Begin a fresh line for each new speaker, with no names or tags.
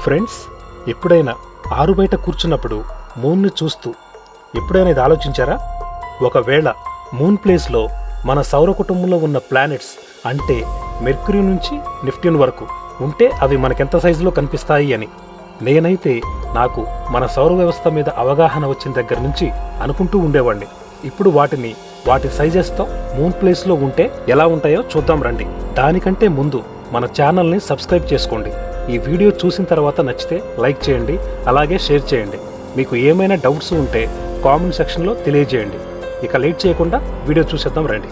Friends, ఎప్పుడైనా ఆరు బయట కూర్చున్నప్పుడు మూన్ని చూస్తూ ఎప్పుడైనా ఇది ఆలోచించారా? ఒకవేళ మూన్ ప్లేస్లో మన సౌర కుటుంబంలో ఉన్న ప్లానెట్స్ అంటే మెర్క్యూరీ నుంచి నెప్ట్యూన్ వరకు ఉంటే అవి మనకెంత సైజులో కనిపిస్తాయి అని. నేనైతే నాకు మన సౌర వ్యవస్థ మీద అవగాహన వచ్చిన దగ్గర నుంచి అనుకుంటూ ఉండేవాడిని. ఇప్పుడు వాటి సైజెస్తో మూన్ ప్లేస్లో ఉంటే ఎలా ఉంటాయో చూద్దాం రండి. దానికంటే ముందు మన ఛానల్ని సబ్స్క్రైబ్ చేసుకోండి. ఈ వీడియో చూసిన తర్వాత నచ్చితే లైక్ చేయండి, అలాగే షేర్ చేయండి. మీకు ఏమైనా డౌట్స్ ఉంటే కామెంట్ సెక్షన్లో తెలియజేయండి. ఇక లేట్ చేయకుండా వీడియో చూసేద్దాం రండి.